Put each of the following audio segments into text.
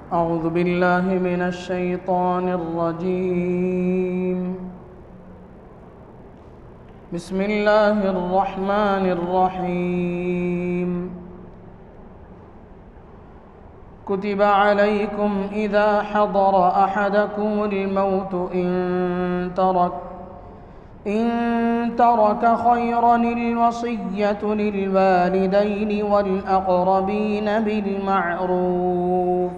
أعوذ بالله من الشيطان الرجيم. بسم الله الرحمن الرحيم. كتب عليكم إذا حضر أحدكم الموت إن ترك خيرا الوصية للوالدين والأقربين بالمعروف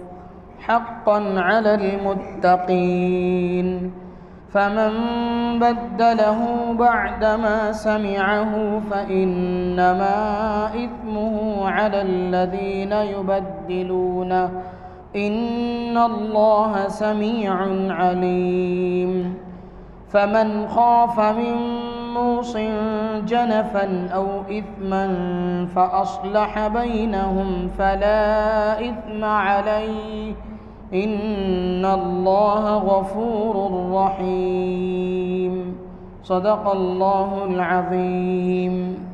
حقا على المتقين، فمن بدله بعدما سمعه فإنما إثمه على الذين يبدلونه، إن الله سميع عليم. فمن خاف من موص جنفا أو إثما فأصلح بينهم فلا إثم عليه، إن الله غفور رحيم. صدق الله العظيم.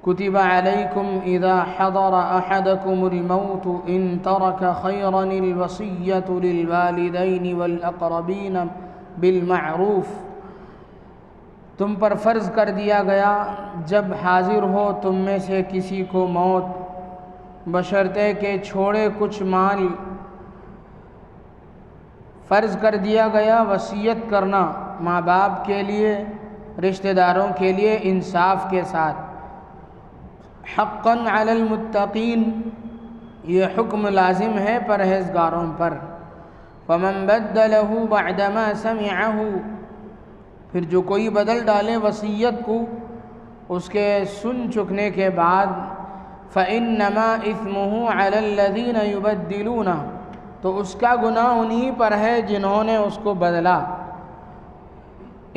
كتب عليكم إذا حضر أحدكم الموت إن ترك خيرا الوصية للوالدين والأقربين بالمعروف، تم پر فرض کر دیا گیا جب حاضر ہو تم میں سے کسی کو موت، بشرطے کہ چھوڑے کچھ مال، فرض کر دیا گیا وصیت کرنا ماں باپ کے لیے، رشتہ داروں کے لیے انصاف کے ساتھ، حقاً علی المتقین، یہ حکم لازم ہے پرہیزگاروں پر. فمن بدلہ بعدما سمعہ، پھر جو کوئی بدل ڈالے وصیت کو اس کے سن چکنے کے بعد، فإنما إثمه على الذين يبدلونه، تو اس کا گناہ انہی پر ہے جنہوں نے اس کو بدلا.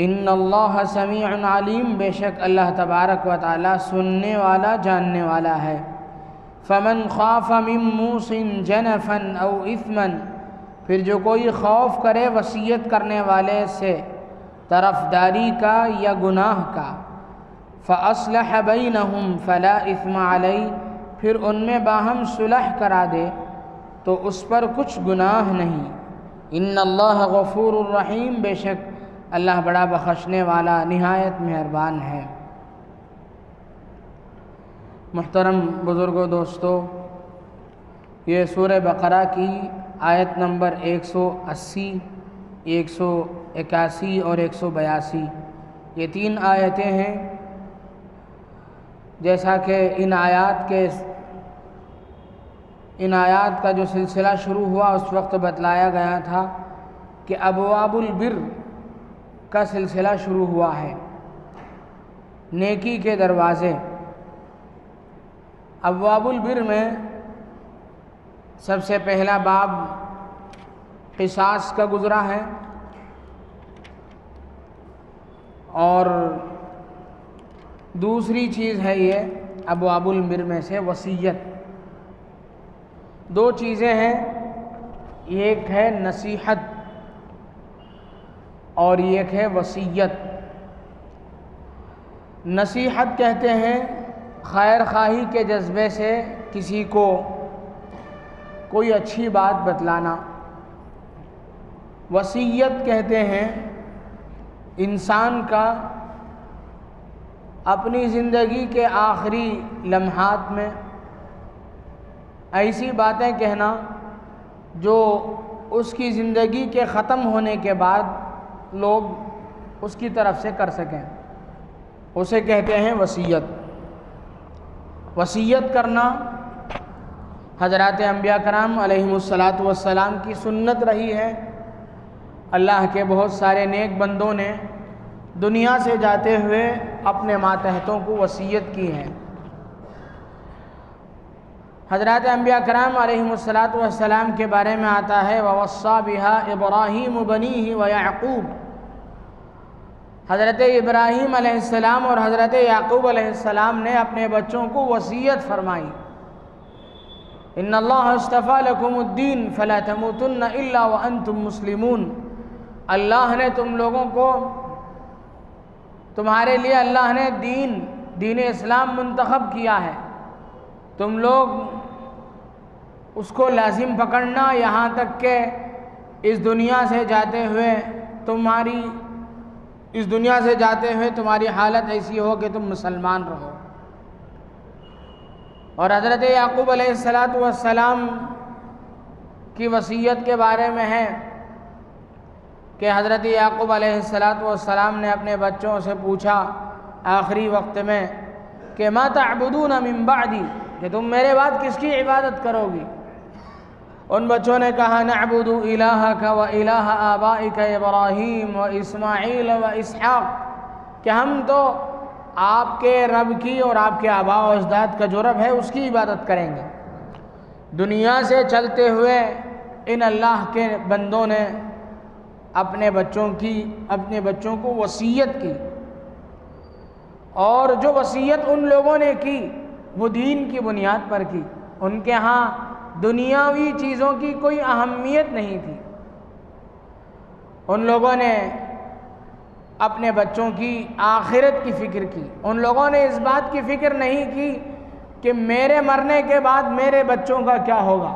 ان اللہ سمیع علیم، بے شک اللہ تبارک و تعالی سننے والا جاننے والا ہے. فمن خاف من موص جنفا او اثما، پھر جو کوئی خوف کرے وصیت کرنے والے سے طرفداری کا یا گناہ کا، فاصلح بینہم فلا اثم علیہ، پھر ان میں باہم صلح کرا دے تو اس پر کچھ گناہ نہیں. ان اللہ غفور الرحیم، بے شک اللہ بڑا بخشنے والا نہایت مہربان ہے. محترم بزرگوں، دوستو، یہ سورہ بقرہ کی آیت نمبر 180، 181 اور 182، یہ 3 آیتیں ہیں. جیسا کہ ان آیات کا جو سلسلہ شروع ہوا اس وقت بتلایا گیا تھا کہ ابواب البر کا سلسلہ شروع ہوا ہے، نیکی کے دروازے. ابواب البر میں سب سے پہلا باب قصاص کا گزرا ہے، اور دوسری چیز ہے یہ ابواب البر میں سے وصیت. 2 چیزیں ہیں، ایک ہے نصیحت اور ایک ہے وصیت. نصیحت کہتے ہیں خیر خواہی کے جذبے سے کسی کو کوئی اچھی بات بتلانا. وصیت کہتے ہیں انسان کا اپنی زندگی کے آخری لمحات میں ایسی باتیں کہنا جو اس کی زندگی کے ختم ہونے کے بعد لوگ اس کی طرف سے کر سکیں، اسے کہتے ہیں وصیت. وصیت کرنا حضرات انبیاء کرام علیہم الصلاۃ کی سنت رہی ہے. اللہ کے بہت سارے نیک بندوں نے دنیا سے جاتے ہوئے اپنے ماتحتوں کو وصیت کی ہے. حضرات انبیاء کرام علیہم الصلاۃ کے بارے میں آتا ہے وَوَصَّى بِهَا إِبْرَاهِيمُ بَنِيهِ وَيَعْقُوبُ، حضرت ابراہیم علیہ السلام اور حضرت یعقوب علیہ السلام نے اپنے بچوں کو وصیت فرمائی. ان اللہ اصطفیٰ لکم الدین فلا تموتن الا وانتم مسلمون، اللہ نے تم لوگوں کو تمہارے لیے اللہ نے دین اسلام منتخب کیا ہے، تم لوگ اس کو لازم پکڑنا یہاں تک کہ اس دنیا سے جاتے ہوئے تمہاری حالت ایسی ہو کہ تم مسلمان رہو۔ اور حضرت یعقوب علیہ السلام کی وصیت کے بارے میں ہے کہ حضرت یعقوب علیہ السلام نے اپنے بچوں سے پوچھا آخری وقت میں کہ ما تعبدون من بعدی، کہ تم میرے بعد کس کی عبادت کرو گی؟ ان بچوں نے کہا نعبد الہک و الہ آبائک ابراہیم و اسماعیل و اسحاق، کہ ہم تو آپ کے رب کی اور آپ کے آباء و اجداد کا جو رب ہے اس کی عبادت کریں گے۔ دنیا سے چلتے ہوئے ان اللہ کے بندوں نے اپنے بچوں کو وصیت کی، اور جو وصیت ان لوگوں نے کی وہ دین کی بنیاد پر کی۔ ان کے ہاں دنیاوی چیزوں کی کوئی اہمیت نہیں تھی۔ ان لوگوں نے اپنے بچوں کی آخرت کی فکر کی۔ ان لوگوں نے اس بات کی فکر نہیں کی کہ میرے مرنے کے بعد میرے بچوں کا کیا ہوگا،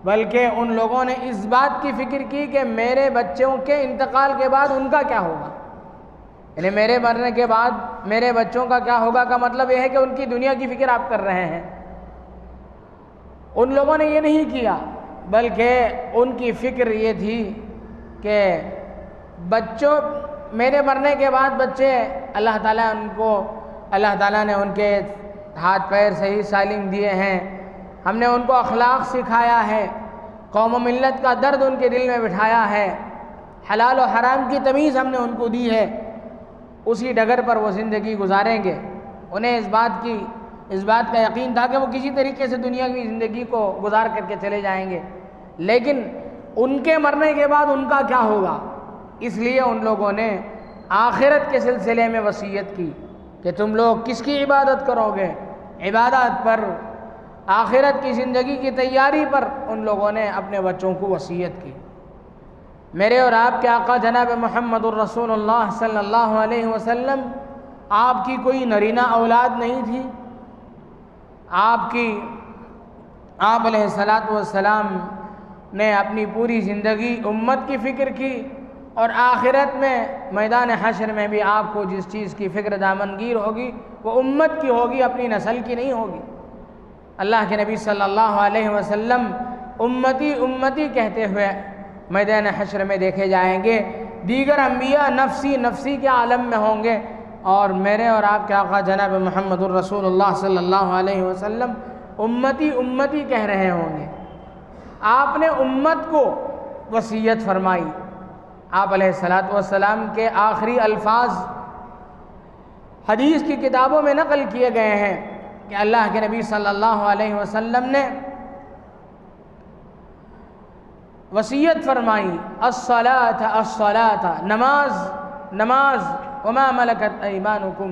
بلکہ ان لوگوں نے اس بات کی فکر کی کہ میرے بچوں کے انتقال کے بعد ان کا کیا ہوگا۔ یعنی میرے مرنے کے بعد میرے بچوں کا کیا ہوگا کا مطلب یہ ہے کہ ان کی دنیا کی فکر آپ کر رہے ہیں۔ ان لوگوں نے یہ نہیں کیا، بلکہ ان کی فکر یہ تھی کہ میرے مرنے کے بعد بچے اللہ تعالیٰ نے ان کے ہاتھ پیر صحیح سالم دیے ہیں، ہم نے ان کو اخلاق سکھایا ہے، قوم و ملت کا درد ان کے دل میں بٹھایا ہے، حلال و حرام کی تمیز ہم نے ان کو دی ہے، اسی ڈگر پر وہ زندگی گزاریں گے۔ انہیں اس بات کا یقین تھا کہ وہ کسی طریقے سے دنیا کی زندگی کو گزار کر کے چلے جائیں گے، لیکن ان کے مرنے کے بعد ان کا کیا ہوگا، اس لیے ان لوگوں نے آخرت کے سلسلے میں وصیت کی کہ تم لوگ کس کی عبادت کرو گے۔ عبادت پر، آخرت کی زندگی کی تیاری پر ان لوگوں نے اپنے بچوں کو وصیت کی۔ میرے اور آپ کے آقا جناب محمد الرسول اللہ صلی اللہ علیہ وسلم، آپ کی کوئی نرینہ اولاد نہیں تھی۔ آپ علیہ السلام نے اپنی پوری زندگی امت کی فکر کی، اور آخرت میں میدان حشر میں بھی آپ کو جس چیز کی فکر دامنگیر ہوگی وہ امت کی ہوگی، اپنی نسل کی نہیں ہوگی۔ اللہ کے نبی صلی اللہ علیہ وسلم امتی امتی کہتے ہوئے میدان حشر میں دیکھے جائیں گے، دیگر انبیاء نفسی نفسی کے عالم میں ہوں گے، اور میرے اور آپ کے آقا جناب محمد الرسول اللہ صلی اللہ علیہ وسلم امتی امتی کہہ رہے ہوں گے۔ آپ نے امت کو وصیت فرمائی۔ آپ علیہ السلام کے آخری الفاظ حدیث کی کتابوں میں نقل کیے گئے ہیں کہ اللہ کے نبی صلی اللہ علیہ وسلم نے وصیت فرمائی، الصلاۃ الصلاۃ، نماز وما ملکت ایمانکم،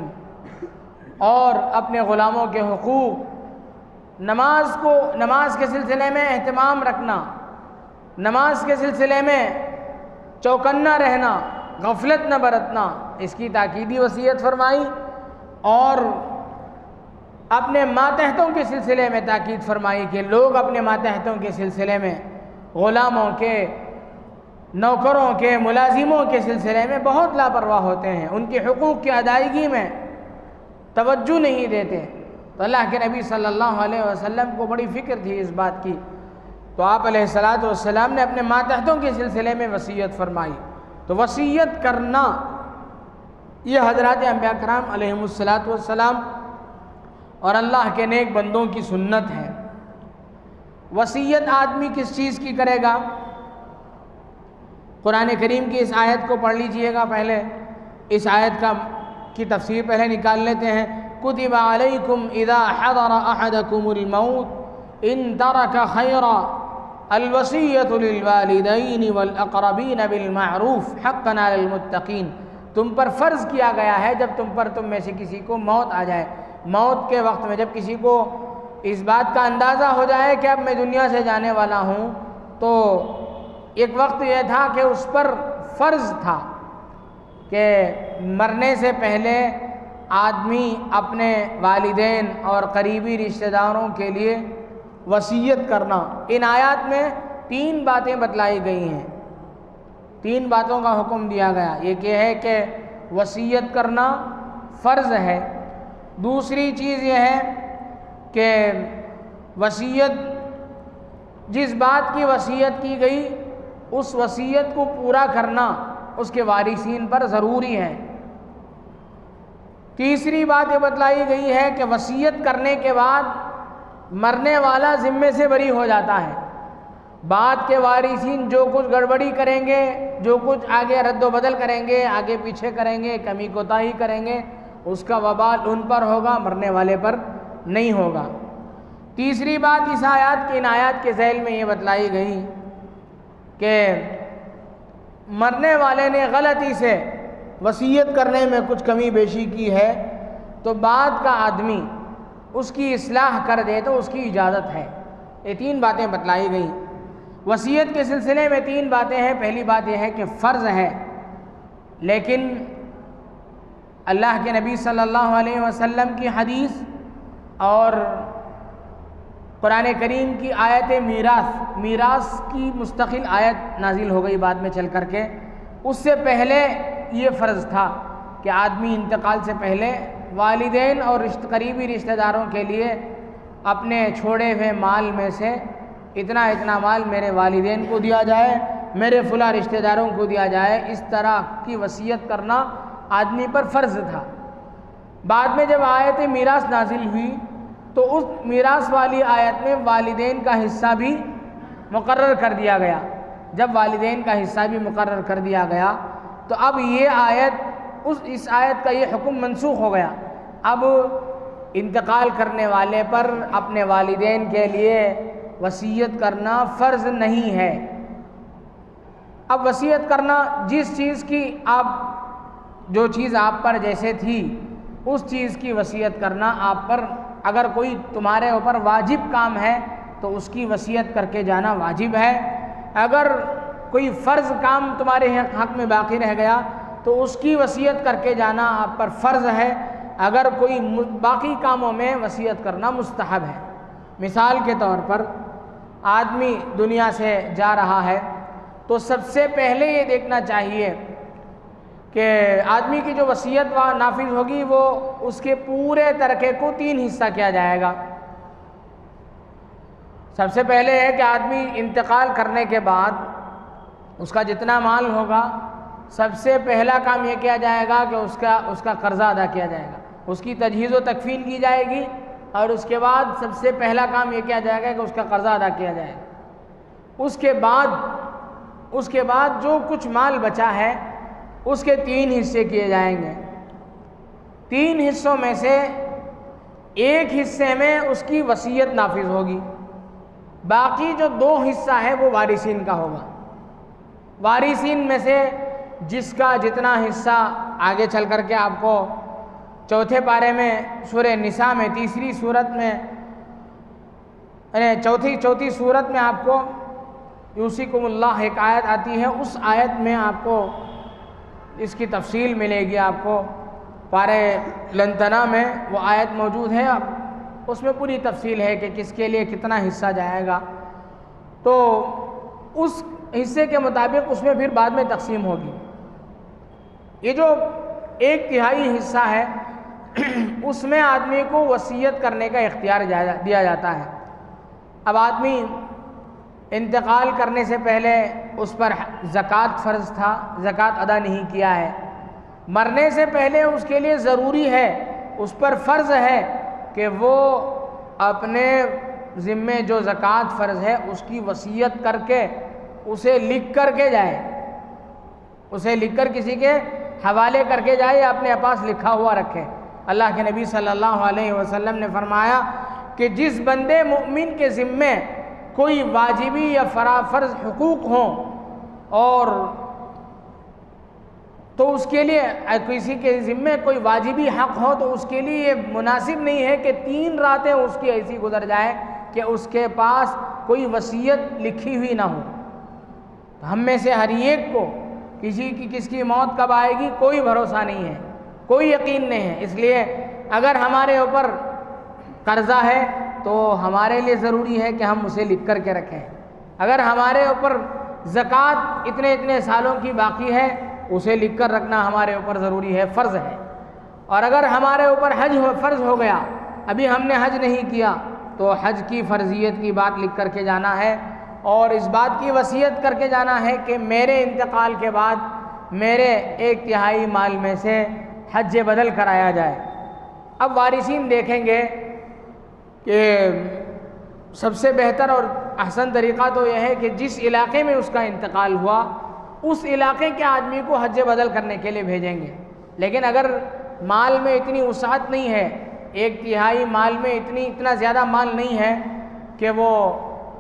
اور اپنے غلاموں کے حقوق، نماز کے سلسلے میں اہتمام رکھنا، نماز کے سلسلے میں چوکنا رہنا، غفلت نہ برتنا، اس کی تاکیدی وصیت فرمائی، اور اپنے ماتحتوں کے سلسلے میں تاکید فرمائی کہ لوگ اپنے ماتحتوں کے سلسلے میں، غلاموں کے، نوکروں کے، ملازموں کے سلسلے میں بہت لاپرواہ ہوتے ہیں، ان کے حقوق کی ادائیگی میں توجہ نہیں دیتے۔ تو اللہ کے نبی صلی اللہ علیہ وسلم کو بڑی فکر تھی اس بات کی، تو آپ علیہ السلام نے اپنے ماتحتوں کے سلسلے میں وصیت فرمائی۔ تو وصیت کرنا یہ حضرات انبیاء کرام علیہ السلام اور اللہ کے نیک بندوں کی سنت ہے۔ وصیت آدمی کس چیز کی کرے گا؟ قرآن کریم کی اس آیت کو پڑھ لیجئے گا پہلے، اس آیت کی تفسیر پہلے نکال لیتے ہیں۔ کتب علیکم اذا حضر احدکم الموت ان ترک خیرا الوصیۃ للوالدین والاقربین بالمعروف حقا علی المتقین، تم پر فرض کیا گیا ہے جب تم میں سے کسی کو موت آ جائے، موت کے وقت میں جب کسی کو اس بات کا اندازہ ہو جائے کہ اب میں دنیا سے جانے والا ہوں، تو ایک وقت یہ تھا کہ اس پر فرض تھا کہ مرنے سے پہلے آدمی اپنے والدین اور قریبی رشتہ داروں کے لیے وصیت کرنا، ان آیات میں 3 باتیں بتلائی گئی ہیں، 3 باتوں کا حکم دیا گیا۔ ایک یہ ہے کہ وصیت کرنا فرض ہے، دوسری چیز یہ ہے کہ وصیت، جس بات کی وصیت کی گئی اس وصیت کو پورا کرنا اس کے وارثین پر ضروری ہے۔ تیسری بات یہ بتلائی گئی ہے کہ وصیت کرنے کے بعد مرنے والا ذمے سے بری ہو جاتا ہے، بعد کے وارثین جو کچھ گڑبڑی کریں گے، جو کچھ آگے رد و بدل کریں گے، آگے پیچھے کریں گے، کمی کوتاہی کریں گے، اس کا وبال ان پر ہوگا، مرنے والے پر نہیں ہوگا۔ تیسری بات اس آیات کی، ان آیات کے ذیل میں یہ بتلائی گئی کہ مرنے والے نے غلطی سے وصیت کرنے میں کچھ کمی بیشی کی ہے تو بعد کا آدمی اس کی اصلاح کر دے تو اس کی اجازت ہے۔ یہ 3 باتیں بتلائی گئیں۔ وصیت کے سلسلے میں 3 باتیں ہیں۔ پہلی بات یہ ہے کہ فرض ہے، لیکن اللہ کے نبی صلی اللہ علیہ وسلم کی حدیث اور قرآن کریم کی آیت میراث کی مستقل آیت نازل ہو گئی بعد میں چل کر کے۔ اس سے پہلے یہ فرض تھا کہ آدمی انتقال سے پہلے والدین اور قریبی رشتہ داروں کے لیے اپنے چھوڑے ہوئے مال میں سے اتنا اتنا مال میرے والدین کو دیا جائے، میرے فلاں رشتہ داروں کو دیا جائے، اس طرح کی وصیت کرنا آدمی پر فرض تھا۔ بعد میں جب آیت میراث نازل ہوئی تو اس میراث والی آیت میں والدین کا حصہ بھی مقرر کر دیا گیا۔ جب والدین کا حصہ بھی مقرر کر دیا گیا تو اب یہ آیت، اس آیت کا یہ حکم منسوخ ہو گیا۔ اب انتقال کرنے والے پر اپنے والدین کے لیے وصیت کرنا فرض نہیں ہے۔ اب وصیت کرنا جس چیز کی جو چیز آپ پر جیسے تھی اس چیز کی وصیت کرنا آپ پر، اگر کوئی تمہارے اوپر واجب کام ہے تو اس کی وصیت کر کے جانا واجب ہے۔ اگر کوئی فرض کام تمہارے حق میں باقی رہ گیا تو اس کی وصیت کر کے جانا آپ پر فرض ہے۔ اگر کوئی باقی کاموں میں وصیت کرنا مستحب ہے۔ مثال کے طور پر آدمی دنیا سے جا رہا ہے تو سب سے پہلے یہ دیکھنا چاہیے کہ آدمی کی جو وصیت نافذ ہوگی وہ اس کے پورے ترکے کو 3 حصہ کیا جائے گا۔ سب سے پہلے ہے کہ آدمی انتقال کرنے کے بعد اس کا جتنا مال ہوگا سب سے پہلا کام یہ کیا جائے گا کہ اس کا قرضہ ادا کیا جائے گا، اس کی تجہیز و تکفین کی جائے گی، اور اس کے بعد سب سے پہلا کام یہ کیا جائے گا کہ اس کا قرضہ ادا کیا جائے گا۔ اس کے بعد جو کچھ مال بچا ہے اس کے 3 حصے کیے جائیں گے۔ 3 حصوں میں سے ایک حصے میں اس کی وصیت نافذ ہوگی، باقی جو 2 حصہ ہے وہ وارثین کا ہوگا۔ وارثین میں سے جس کا جتنا حصہ آگے چل کر کے آپ کو 4 پارے میں سورہ نساء میں 3ری سورت میں چوتھی سورت میں آپ کو یوصیکم اللہ ایک آیت آتی ہے، اس آیت میں آپ کو اس کی تفصیل ملے گی۔ آپ کو پارے لنتنا میں وہ آیت موجود ہے، اس میں پوری تفصیل ہے کہ کس کے لیے کتنا حصہ جائے گا، تو اس حصے کے مطابق اس میں پھر بعد میں تقسیم ہوگی۔ یہ جو 1/3 حصہ ہے اس میں آدمی کو وصیت کرنے کا اختیار دیا جاتا ہے۔ اب آدمی انتقال کرنے سے پہلے اس پر زکوٰۃ فرض تھا، زکوٰۃ ادا نہیں کیا ہے، مرنے سے پہلے اس کے لیے ضروری ہے، اس پر فرض ہے کہ وہ اپنے ذمے جو زکوٰۃ فرض ہے اس کی وصیت کر کے اسے لکھ کر کے جائے، اسے لکھ کر کسی کے حوالے کر کے جائے یا اپنے پاس لکھا ہوا رکھے۔ اللہ کے نبی صلی اللہ علیہ وسلم نے فرمایا کہ جس بندے مومن کے ذمے کوئی واجبی یا فرض حقوق ہوں اور تو اس کے لیے کسی کے ذمے کوئی واجبی حق ہو تو اس کے لیے یہ مناسب نہیں ہے کہ 3 راتیں اس کی ایسی گزر جائیں کہ اس کے پاس کوئی وصیت لکھی ہوئی نہ ہو۔ ہم میں سے ہر ایک کو کس کی موت کب آئے گی کوئی بھروسہ نہیں ہے، کوئی یقین نہیں ہے، اس لیے اگر ہمارے اوپر قرضہ ہے تو ہمارے لیے ضروری ہے کہ ہم اسے لکھ کر کے رکھیں۔ اگر ہمارے اوپر زکوٰۃ اتنے سالوں کی باقی ہے، اسے لکھ کر رکھنا ہمارے اوپر ضروری ہے، فرض ہے۔ اور اگر ہمارے اوپر حج فرض ہو گیا، ابھی ہم نے حج نہیں کیا، تو حج کی فرضیت کی بات لکھ کر کے جانا ہے، اور اس بات کی وصیت کر کے جانا ہے کہ میرے انتقال کے بعد میرے 1/3 مال میں سے حج بدل کرایا جائے۔ اب وارثین دیکھیں گے کہ سب سے بہتر اور احسن طریقہ تو یہ ہے کہ جس علاقے میں اس کا انتقال ہوا، اس علاقے کے آدمی کو حج بدل کرنے کے لیے بھیجیں گے۔ لیکن اگر مال میں اتنی وسعت نہیں ہے، 1/3 مال میں اتنا زیادہ مال نہیں ہے کہ وہ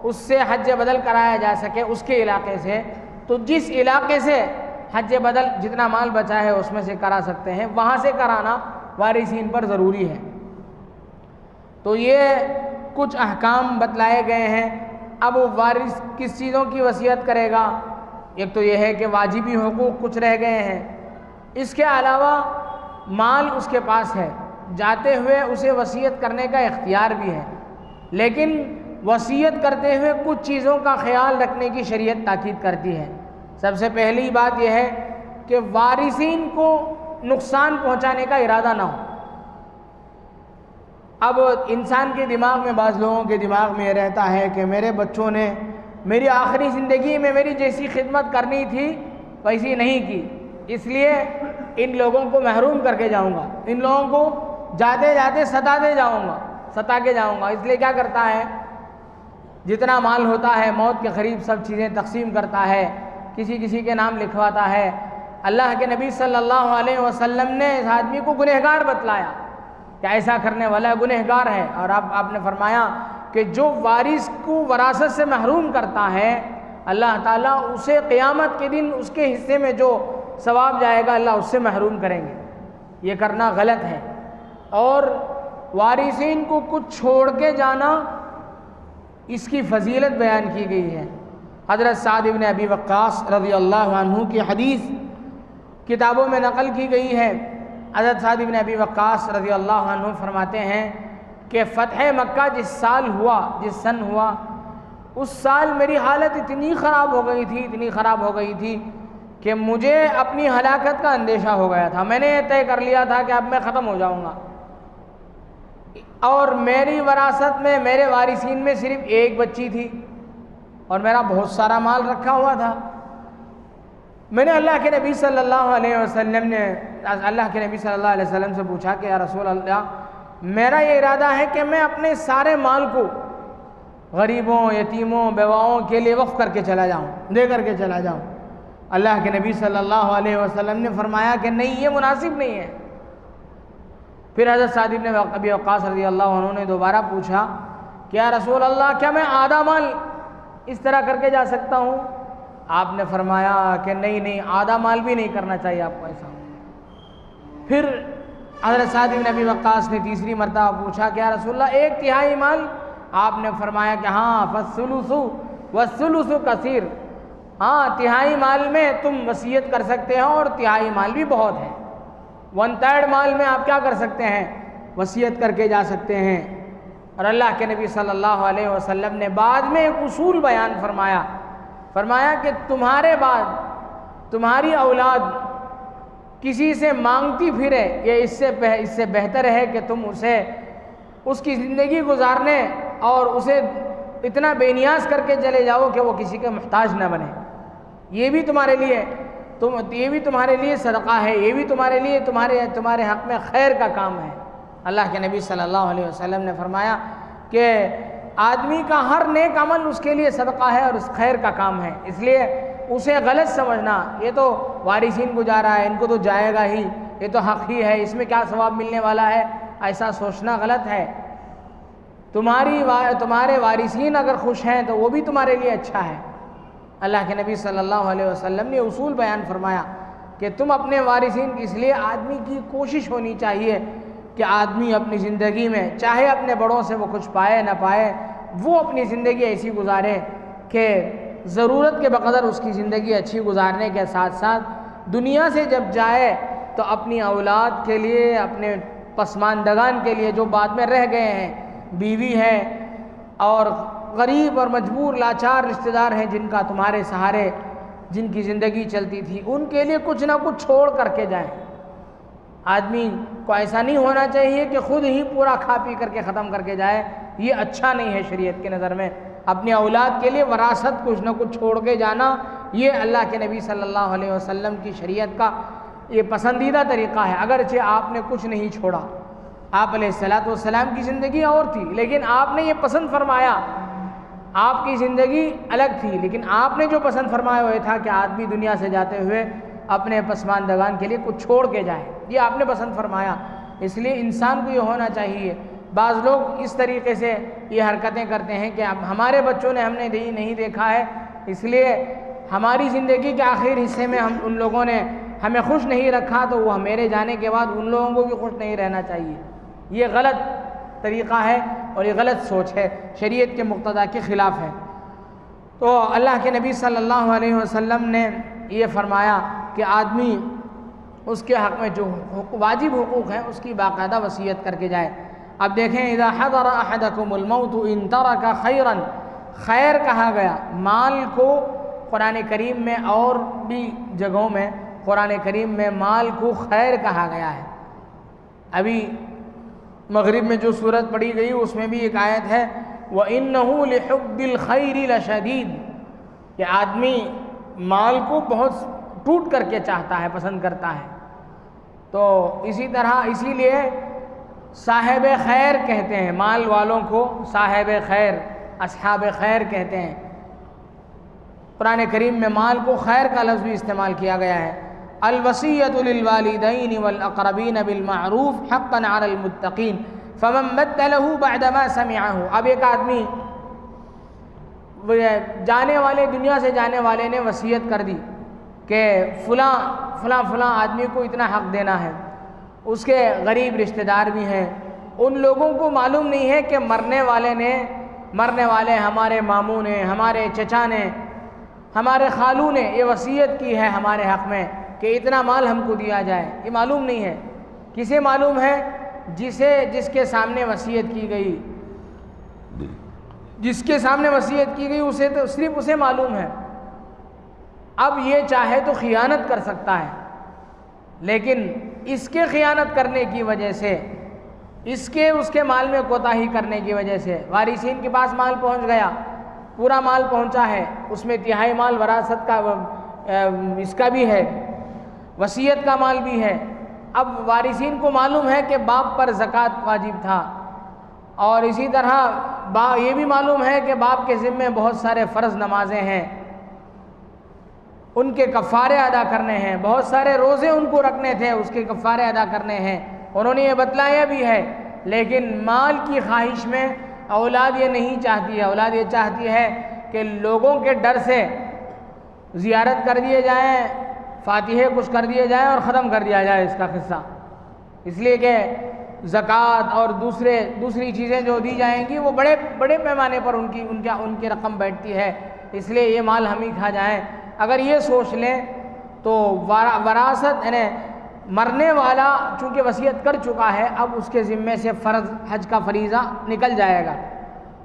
اس سے حج بدل کرایا جا سکے اس کے علاقے سے، تو جس علاقے سے حج بدل جتنا مال بچا ہے اس میں سے کرا سکتے ہیں، وہاں سے کرانا وارثین پر ضروری ہے۔ تو یہ کچھ احکام بتلائے گئے ہیں۔ اب وارث کس چیزوں کی وصیت کرے گا؟ ایک تو یہ ہے کہ واجبی حقوق کچھ رہ گئے ہیں، اس کے علاوہ مال اس کے پاس ہے، جاتے ہوئے اسے وصیت کرنے کا اختیار بھی ہے، لیکن وصیت کرتے ہوئے کچھ چیزوں کا خیال رکھنے کی شریعت تاکید کرتی ہے۔ سب سے پہلی بات یہ ہے کہ وارثین کو نقصان پہنچانے کا ارادہ نہ ہو۔ اب انسان کے دماغ میں، بعض لوگوں کے دماغ میں یہ رہتا ہے کہ میرے بچوں نے میری آخری زندگی میں میری جیسی خدمت کرنی تھی ویسی نہیں کی، اس لیے ان لوگوں کو محروم کر کے جاؤں گا، ان لوگوں کو جاتے جاتے ستا کے جاؤں گا۔ اس لیے کیا کرتا ہے، جتنا مال ہوتا ہے موت کے قریب سب چیزیں تقسیم کرتا ہے، کسی کے نام لکھواتا ہے۔ اللہ کے نبی صلی اللہ علیہ وسلم نے اس آدمی کو گنہگار بتلایا کہ ایسا کرنے والا گنہگار ہے، اور آپ نے فرمایا کہ جو وارث کو وراثت سے محروم کرتا ہے، اللہ تعالیٰ اسے قیامت کے دن اس کے حصے میں جو ثواب جائے گا اللہ اس سے محروم کریں گے۔ یہ کرنا غلط ہے۔ اور وارثین کو کچھ چھوڑ کے جانا، اس کی فضیلت بیان کی گئی ہے۔ حضرت سعد بن ابی وقاص رضی اللہ عنہ کی حدیث کتابوں میں نقل کی گئی ہے۔ حضرت سعد بن ابی وقاص رضی اللہ عنہ فرماتے ہیں کہ فتح مکہ جس سن ہوا، اس سال میری حالت اتنی خراب ہو گئی تھی کہ مجھے اپنی ہلاکت کا اندیشہ ہو گیا تھا۔ میں نے یہ طے کر لیا تھا کہ اب میں ختم ہو جاؤں گا، اور میری وراثت میں میرے وارثین میں صرف ایک بچی تھی، اور میرا بہت سارا مال رکھا ہوا تھا۔ میں نے اللہ کے نبی صلی اللہ علیہ وسلم سے پوچھا کہ یا رسول اللہ، میرا یہ ارادہ ہے کہ میں اپنے سارے مال کو غریبوں، یتیموں، بیواؤں کے لیے وقف کر کے چلا جاؤں، دے کر کے چلا جاؤں۔ اللہ کے نبی صلی اللہ علیہ وسلم نے فرمایا کہ نہیں، یہ مناسب نہیں ہے۔ پھر حضرت سعد بن ابی وقاص رضی اللہ عنہ نے دوبارہ پوچھا کہ یا رسول اللہ، کیا میں آدھا مال اس طرح کر کے جا سکتا ہوں؟ آپ نے فرمایا کہ نہیں، آدھا مال بھی نہیں کرنا چاہیے آپ کو ایسا۔ پھر حضرت سعد بن ابی وقاص نے تیسری مرتبہ پوچھا کہ یا رسول اللہ، 1/3 مال؟ آپ نے فرمایا کہ ہاں، فالثلث والثلث کثیر، ہاں، 1/3 مال میں تم وصیت کر سکتے ہو، اور 1/3 مال بھی بہت ہے۔ 1/3 مال میں آپ کیا کر سکتے ہیں؟ وصیت کر کے جا سکتے ہیں۔ اور اللہ کے نبی صلی اللہ علیہ وسلم نے بعد میں ایک اصول بیان فرمایا کہ تمہارے بعد تمہاری اولاد کسی سے مانگتی پھرے، یہ اس سے بہتر ہے کہ تم اسے اس کی زندگی گزارنے اور اسے اتنا بے نیاز کر کے چلے جاؤ کہ وہ کسی کے محتاج نہ بنے۔ یہ بھی تمہارے لیے صدقہ ہے، یہ بھی تمہارے حق میں خیر کا کام ہے۔ اللہ کے نبی صلی اللہ علیہ وسلم نے فرمایا کہ آدمی کا ہر نیک عمل اس کے لیے صدقہ ہے اور اس خیر کا کام ہے، اس لیے اسے غلط سمجھنا، یہ تو وارثین کو جا رہا ہے، ان کو تو جائے گا ہی، یہ تو حق ہی ہے، اس میں کیا ثواب ملنے والا ہے، ایسا سوچنا غلط ہے۔ تمہارے وارثین اگر خوش ہیں تو وہ بھی تمہارے لیے اچھا ہے۔ اللہ کے نبی صلی اللہ علیہ وسلم نے اصول بیان فرمایا کہ تم اپنے وارثین کی، اس لیے آدمی کی کوشش ہونی چاہیے کہ آدمی اپنی زندگی میں چاہے اپنے بڑوں سے وہ کچھ پائے نہ پائے، وہ اپنی زندگی ایسی گزارے کہ ضرورت کے بقدر اس کی زندگی اچھی گزارنے کے ساتھ ساتھ دنیا سے جب جائے تو اپنی اولاد کے لیے، اپنے پسماندگان کے لیے جو بعد میں رہ گئے ہیں، بیوی ہے، اور غریب اور مجبور لاچار رشتہ دار ہیں جن کا تمہارے سہارے جن کی زندگی چلتی تھی، ان کے لیے کچھ نہ کچھ چھوڑ کر کے جائیں۔ آدمی کو ایسا نہیں ہونا چاہیے کہ خود ہی پورا کھا پی کر کے ختم کر کے جائے، یہ اچھا نہیں ہے شریعت کے نظر میں۔ اپنی اولاد کے لیے وراثت کچھ نہ کچھ چھوڑ کے جانا، یہ اللہ کے نبی صلی اللہ علیہ وسلم کی شریعت کا یہ پسندیدہ طریقہ ہے۔ اگرچہ آپ نے کچھ نہیں چھوڑا، آپ علیہ السلام کی زندگی اور تھی، لیکن آپ نے یہ پسند فرمایا، آپ کی زندگی الگ تھی، لیکن آپ نے جو پسند فرمایا وہ یہ تھا کہ آدمی دنیا سے جاتے ہوئے اپنے پسماندگان کے لیے کچھ چھوڑ کے جائے، یہ آپ نے پسند فرمایا۔ اس لیے انسان کو یہ ہونا چاہیے۔ بعض لوگ اس طریقے سے یہ حرکتیں کرتے ہیں کہ اب ہمارے بچوں نے ہم نے نہیں دیکھا ہے، اس لیے ہماری زندگی کے آخر حصے میں ان لوگوں نے ہمیں خوش نہیں رکھا، تو وہ میرے جانے کے بعد ان لوگوں کو بھی خوش نہیں رہنا چاہیے۔ یہ غلط طریقہ ہے اور یہ غلط سوچ ہے، شریعت کے مقتضا کے خلاف ہے۔ تو اللہ کے نبی صلی اللہ علیہ وسلم نے یہ فرمایا کہ آدمی اس کے حق میں جو واجب حقوق ہیں اس کی باقاعدہ وصیت کر کے جائے۔ اب دیکھیں، اذا حضر احدکم الموت ان ترک خیرا، خیر کہا گیا مال کو قرآن کریم میں، اور بھی جگہوں میں قرآن کریم میں مال کو خیر کہا گیا ہے۔ ابھی مغرب میں جو سورت پڑھی گئی اس میں بھی ایک آیت ہے وَإِنَّهُ لِحُبِّ الْخَيْرِ لَشَدِيدٌ، کہ آدمی مال کو بہت ٹوٹ کر کے چاہتا ہے، پسند کرتا ہے۔ تو اسی طرح اسی لیے صاحب خیر کہتے ہیں، مال والوں کو صاحب خیر، اصحاب خیر کہتے ہیں۔ قرآن کریم میں مال کو خیر کا لفظ بھی استعمال کیا گیا ہے۔ الوصیۃ للوالدین والاقربین بالمعروف حقا علی المتقین فمن بدلہ بعدما سمعہ۔ اب ایک آدمی دنیا سے جانے والے نے وصیت کر دی کہ فلاں فلاں فلاں آدمی کو اتنا حق دینا ہے، اس کے غریب رشتہ دار بھی ہیں، ان لوگوں کو معلوم نہیں ہے کہ مرنے والے ہمارے ماموں نے، ہمارے چچا نے، ہمارے خالو نے یہ وصیت کی ہے ہمارے حق میں کہ اتنا مال ہم کو دیا جائے، یہ معلوم نہیں ہے۔ کسے معلوم ہے؟ جس کے سامنے وصیت کی گئی، جس کے سامنے وصیت کی گئی اسے تو صرف اسے معلوم ہے۔ اب یہ چاہے تو خیانت کر سکتا ہے، لیکن اس کے خیانت کرنے کی وجہ سے، اس کے مال میں کوتاہی کرنے کی وجہ سے وارثین کے پاس مال پہنچ گیا، پورا مال پہنچا ہے، اس میں تہائی مال وراثت کا اس کا بھی ہے، وصیت کا مال بھی ہے۔ اب وارثین کو معلوم ہے کہ باپ پر زکوٰۃ واجب تھا، اور اسی طرح یہ بھی معلوم ہے کہ باپ کے ذمے بہت سارے فرض نمازیں ہیں، ان کے کفارے ادا کرنے ہیں، بہت سارے روزے ان کو رکھنے تھے، اس کے کفارے ادا کرنے ہیں، انہوں نے یہ بتلایا بھی ہے۔ لیکن مال کی خواہش میں اولاد یہ نہیں چاہتی ہے، اولاد یہ چاہتی ہے کہ لوگوں کے ڈر سے زیارت کر دیے جائیں، فاتحے کچھ کر دیے جائیں اور ختم کر دیا جائے اس کا قصہ، اس لیے کہ زکوٰۃ اور دوسری چیزیں جو دی جائیں گی وہ بڑے پیمانے پر ان کی رقم بیٹھتی ہے، اس لیے یہ مال ہم ہی کھا جائیں۔ اگر یہ سوچ لیں تو وراثت یعنی مرنے والا چونکہ وصیت کر چکا ہے، اب اس کے ذمے سے فرض حج کا فریضہ نکل جائے گا،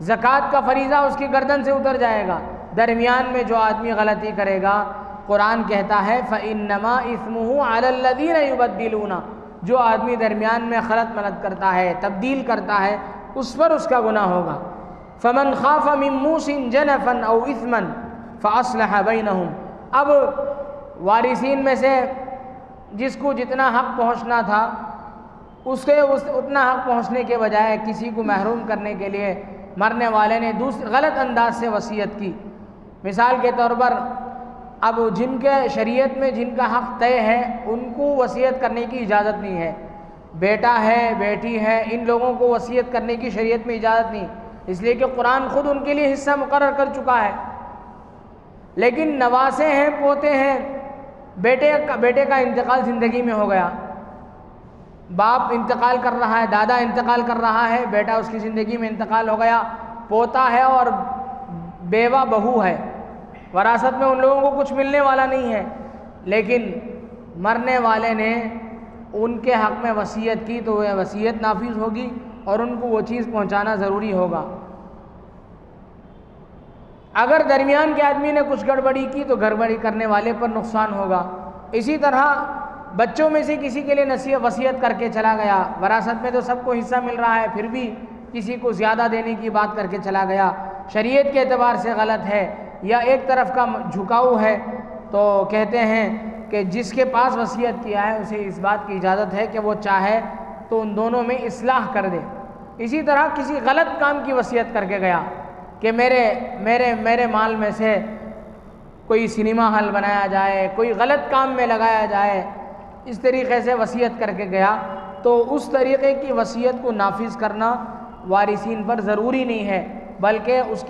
زکوٰۃ کا فریضہ اس کی گردن سے اتر جائے گا۔ درمیان میں جو آدمی غلطی کرے گا، قرآن کہتا ہے فَإِنَّمَا إِثْمُهُ عَلَى الَّذِينَ يُبَدِّلُونَ، جو آدمی درمیان میں خلط ملط کرتا ہے، تبدیل کرتا ہے، اس پر اس کا گناہ ہوگا۔ فَمَنْ خَافَ مِن مُوصٍ جَنَفًا أَوْ إِثْمًا فَأَصْلَحَ بَيْنَهُمْ۔ اب وارثین میں سے جس کو جتنا حق پہنچنا تھا، اتنا حق پہنچنے کے بجائے کسی کو محروم کرنے کے لیے مرنے والے نے غلط انداز سے وصیت کی۔ مثال کے طور پر اب جن کے شریعت میں جن کا حق طے ہے ان کو وصیت کرنے کی اجازت نہیں ہے، بیٹا ہے، بیٹی ہے، ان لوگوں کو وصیت کرنے کی شریعت میں اجازت نہیں، اس لیے کہ قرآن خود ان کے لیے حصہ مقرر کر چکا ہے۔ لیکن نواسے ہیں، پوتے ہیں، بیٹے کا انتقال زندگی میں ہو گیا، باپ انتقال کر رہا ہے، دادا انتقال کر رہا ہے، بیٹا اس کی زندگی میں انتقال ہو گیا، پوتا ہے اور بیوہ بہو ہے، وراثت میں ان لوگوں کو کچھ ملنے والا نہیں ہے، لیکن مرنے والے نے ان کے حق میں وصیت کی تو وہ وصیت نافذ ہوگی اور ان کو وہ چیز پہنچانا ضروری ہوگا۔ اگر درمیان کے آدمی نے کچھ گڑبڑی کی تو گڑبڑی کرنے والے پر نقصان ہوگا۔ اسی طرح بچوں میں سے کسی کے لیے نصیحت وصیت کر کے چلا گیا، وراثت میں تو سب کو حصہ مل رہا ہے، پھر بھی کسی کو زیادہ دینے کی بات کر کے چلا گیا، شریعت کے اعتبار سے غلط ہے، یا ایک طرف کا جھکاؤ ہے، تو کہتے ہیں کہ جس کے پاس وصیت کیا ہے اسے اس بات کی اجازت ہے کہ وہ چاہے تو ان دونوں میں اصلاح کر دے۔ اسی طرح کسی غلط کام کی وصیت کر کے گیا کہ میرے مال میں سے کوئی سنیما ہال بنایا جائے، کوئی غلط کام میں لگایا جائے، اس طریقے سے وصیت کر کے گیا، تو اس طریقے کی وصیت کو نافذ کرنا وارثین پر ضروری نہیں ہے، بلکہ اس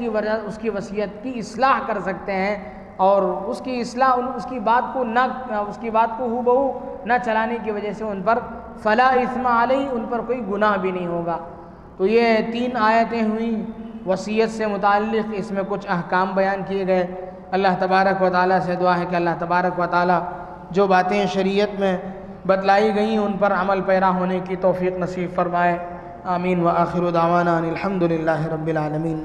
کی وصیت کی اصلاح کر سکتے ہیں، اور اس کی اصلاح اس کی بات کو ہو بہو نہ چلانے کی وجہ سے ان پر فلا اثم علیہ، ان پر کوئی گناہ بھی نہیں ہوگا۔ تو یہ 3 آیتیں ہوئیں وصیت سے متعلق، اس میں کچھ احکام بیان کیے گئے۔ اللہ تبارک و تعالیٰ سے دعا ہے کہ اللہ تبارک و تعالیٰ جو باتیں شریعت میں بتلائی گئیں ان پر عمل پیرا ہونے کی توفیق نصیب فرمائے۔ آمین۔ وآخر دعوانا ان الحمد للہ رب العالمین۔